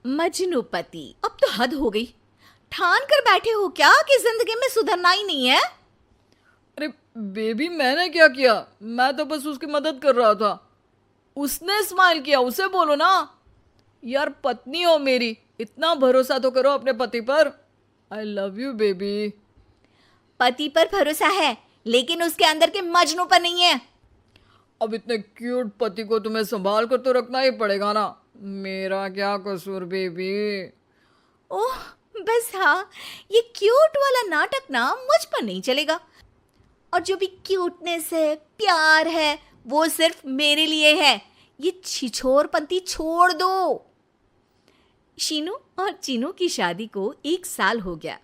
मजनूपति, अब तो हद हो गई। ठान कर बैठे हो क्या कि जिंदगी में सुधरना ही नहीं है? अरे बेबी, मैंने क्या किया? मैं तो बस उसकी मदद कर रहा था। उसने स्माइल किया, उसे बोलो ना। यार, पत्नी हो मेरी, इतना भरोसा तो करो अपने पति पर। I love you baby. पति पर भरोसा है, लेकिन उसके अंदर के मजनू पर नहीं है। अब इतने क्यूट पति को तुम्हें संभाल कर तो रखना ही पड़ेगा ना। मेरा क्या कसूर बेबी। ओह, बस हाँ, ये क्यूट वाला नाटक ना मुझ पर नहीं चलेगा। और जो भी क्यूटनेस है, प्यार है, वो सिर्फ मेरे लिए है। ये छिछोरपंती छोड़ दो। शीनू और चीनू की शादी को 1 साल हो गया।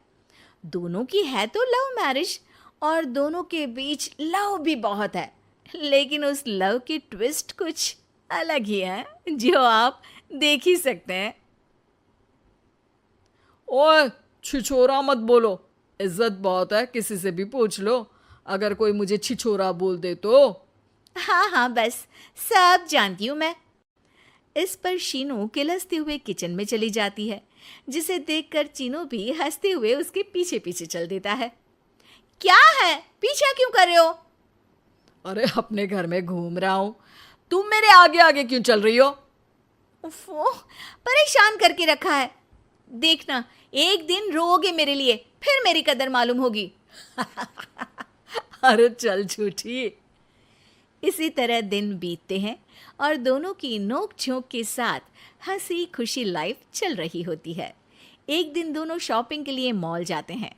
दोनों की है तो लव मैरिज, और दोनों के बीच लव भी बहुत है। लेकिन उस लव की ट्विस्ट कुछ अलग ही है, जो आप देख ही सकते हैं। ओए, छिछोरा मत बोलो। इज्जत बहुत है, किसी से भी पूछ लो। अगर कोई मुझे छिछोरा बोल दे तो। हाँ हाँ, बस सब जानती हूँ मैं। इस पर शीनू किलसते हुए किचन में चली जाती है, जिसे देखकर चीनू भी हंसते हुए उसके पीछे पीछे चल देता है। क्या है, पीछा क्यों कर रहे हो? अरे, अपने घर में घूम रहा हूं। तुम मेरे आगे आगे क्यों चल रही हो? उफ़ो, परेशान करके रखा है। देखना, एक दिन रोओगे मेरे लिए, फिर मेरी कदर मालूम होगी। अरे चल झूठी। इसी तरह दिन बीतते हैं और दोनों की नोक झोंक के साथ हंसी खुशी लाइफ चल रही होती है। एक दिन दोनों शॉपिंग के लिए मॉल जाते हैं।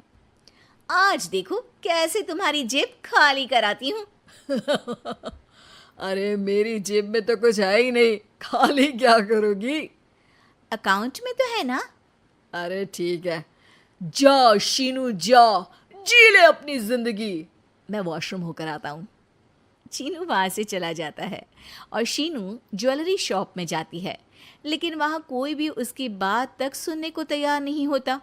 आज देखो कैसे तुम्हारी जेब खाली कराती हूँ। अरे, मेरी जेब में तो कुछ है ही नहीं, खाली क्या करोगी? अकाउंट में तो है ना? अरे ठीक है, जा शीनू जा, जी ले अपनी जिंदगी। मैं वॉशरूम होकर आता हूँ। चीनू वहाँ से चला जाता है और शीनू ज्वेलरी शॉप में जाती है, लेकिन वहाँ कोई भी उसकी बात तक सुनने को तैयार नहीं होता।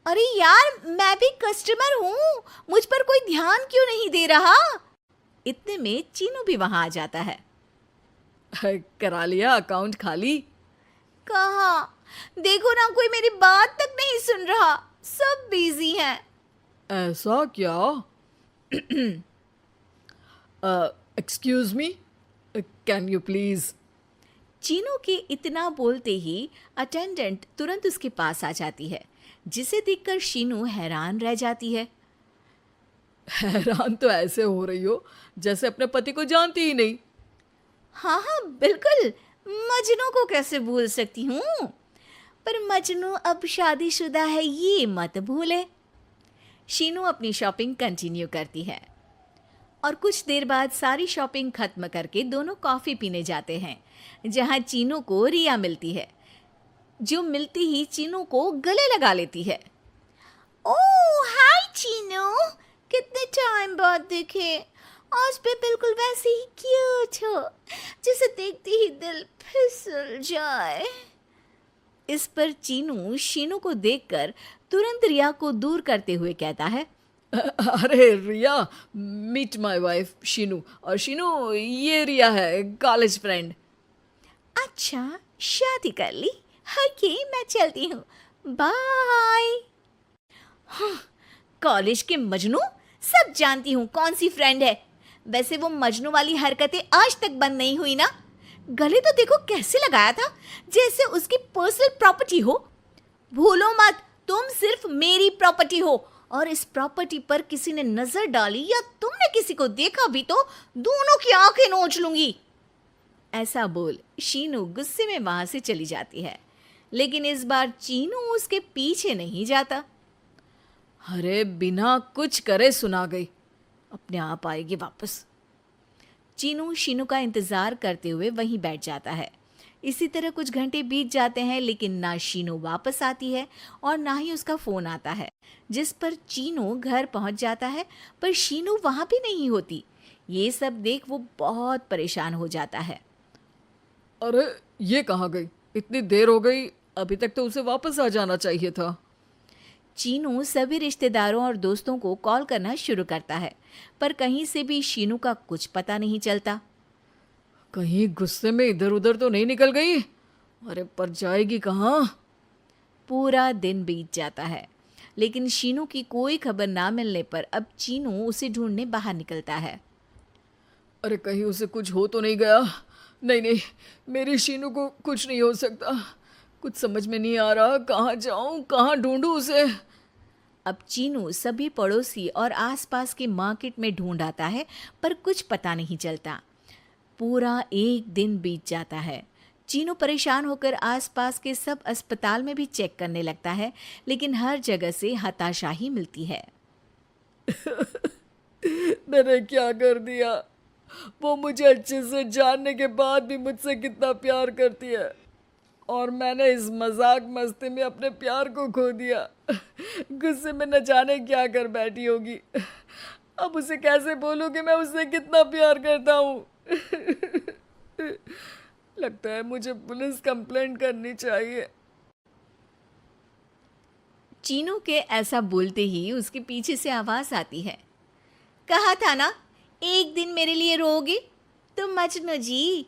अरे यार, मैं भी कस्टमर हूँ, मुझ पर कोई ध्यान क्यों नहीं दे रहा? इतने में चीनू भी वहाँ आ जाता है। करा लिया अकाउंट खाली? कहाँ? देखो ना, कोई मेरी बात तक नहीं सुन रहा, सब बिजी हैं। ऐसा क्या? Excuse me, can you please? Chinu के इतना बोलते ही अटेंडेंट तुरंत उसके पास आ जाती है, जिसे देखकर शीनू हैरान रह जाती है। हैरान तो ऐसे हो रही हो जैसे अपने पति को जानती ही नहीं। हाँ हाँ, बिल्कुल, मजनू को कैसे भूल सकती हूँ? पर मजनू अब शादीशुदा है, ये मत भूले। शीनू अपनी शॉपिंग कंटिन्यू करती है और कुछ देर बाद सारी शॉपिंग खत्म करके दोनों कॉफ़ी पीने जाते हैं, जहाँ चीनू को रिया मिलती है, जो मिलती ही चीनू को गले लगा लेती है। ओह हाय चीनू, कितने टाइम बाद देखे। आज भी बिल्कुल वैसे ही क्यूट हो, जिसे देखते ही दिल फिसल जाए। इस पर चीनू शीनू को देखकर तुरंत रिया को दूर करते हुए कहता है। अरे रिया, मीट माय वाइफ शीनू। और शीनू, ये रिया है, कॉलेज फ्रेंड। अच्छा, शादी कर ली? ओके, मैं चलती हूँ, बाय। हाँ, कॉलेज के मजनू, सब जानती हूँ कौन सी फ्रेंड है। वैसे वो मजनू वाली हरकतें आज तक बंद नहीं हुई ना। गले तो देखो कैसे लगाया था, जैसे उसकी पर्सनल प्रॉपर्टी हो। भूलो मत, तुम सिर्फ मेरी प्रॉपर्टी हो, और इस प्रॉपर्टी पर किसी ने नजर डाली या तुमने किसी को देखा भी तो दोनों की आंखें नोच लूंगी। ऐसा बोल शीनू गुस्से में वहां से चली जाती है, लेकिन इस बार चीनू उसके पीछे नहीं जाता। अरे, बिना कुछ करे सुना गई, अपने आप आएगी वापस। चीनू शीनू का इंतजार करते हुए वहीं बैठ जाता है। इसी तरह कुछ घंटे बीत जाते हैं, लेकिन ना शीनू वापस आती है और ना ही उसका फोन आता है, जिस पर चीनू घर पहुंच जाता है, पर शीनू वहां भी नहीं होती। ये सब देख वो बहुत परेशान हो जाता है। अरे, ये कहाँ गई? इतनी देर हो गई, अभी तक तो उसे वापस आ जाना चाहिए था। चीनू सभी रिश्तेदारों और दोस्तों को कॉल करना शुरू करता है, पर कहीं से भी शीनू का कुछ पता नहीं चलता। कहीं गुस्से में इधर उधर तो नहीं निकल गई? अरे पर जाएगी कहाँ? पूरा दिन बीत जाता है, लेकिन शीनू की कोई खबर ना मिलने पर अब चीनू उसे ढूंढने बाहर निकलता है। अरे कहीं उसे कुछ हो तो नहीं गया? नहीं नहीं, मेरी शीनू को कुछ नहीं हो सकता। कुछ समझ में नहीं आ रहा, कहाँ जाऊँ, कहाँ ढूंढूं उसे। अब चीनू सभी पड़ोसी और आसपास के मार्केट में ढूंढ आता है, पर कुछ पता नहीं चलता। पूरा एक दिन बीत जाता है। चीनू परेशान होकर आसपास के सब अस्पताल में भी चेक करने लगता है, लेकिन हर जगह से हताशा ही मिलती है। मैंने क्या कर दिया? वो मुझे अच्छे से जानने के बाद भी मुझसे कितना प्यार करती है, और मैंने इस मजाक मस्ती में अपने प्यार को खो दिया। गुस्से में न जाने क्या कर बैठी होगी। अब उसे कैसे बोलूं कि मैं उससे कितना प्यार करता हूँ। लगता है मुझे पुलिस कंप्लेंट करनी चाहिए। चीनू के ऐसा बोलते ही उसके पीछे से आवाज आती है। कहा था ना, एक दिन मेरे लिए रोओगी तुम मजनू जी।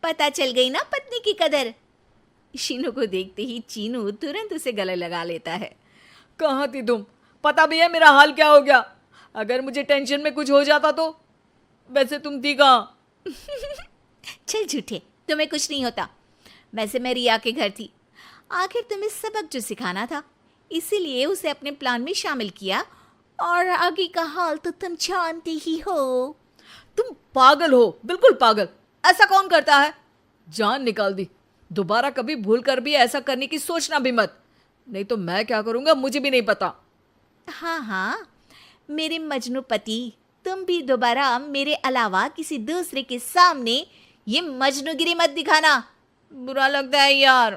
पता चल गई ना पत्नी की कदर। शीनू को देखते ही चीनू तुरंत उसे गले लगा लेता है। कहाँ थी तुम? पता भी है मेरा हाल क्या हो गया? अगर मुझे टेंशन में कुछ हो जाता तो? वैसे तुम थी कहाँ? चल झूठे, तुम्हें कुछ नहीं होता। वैसे मैं रिया के घर थी। आखिर तुम्हें सबक जो सिखाना था, इसीलिए उसे अपने प्लान में शामिल किया, और आगे का हाल तो तुम जानती ही हो। तुम पागल हो, बिल्कुल पागल। ऐसा कौन करता है? जान निकाल दी। दोबारा कभी भूल कर भी ऐसा करने की सोचना भी मत, नहीं तो मैं क्या करूंगा मुझे भी नहीं पता। हाँ हाँ, मेरे मजनू पति, तुम भी दोबारा मेरे अलावा किसी दूसरे के सामने ये मजनूगिरी मत दिखाना। बुरा लगता है यार।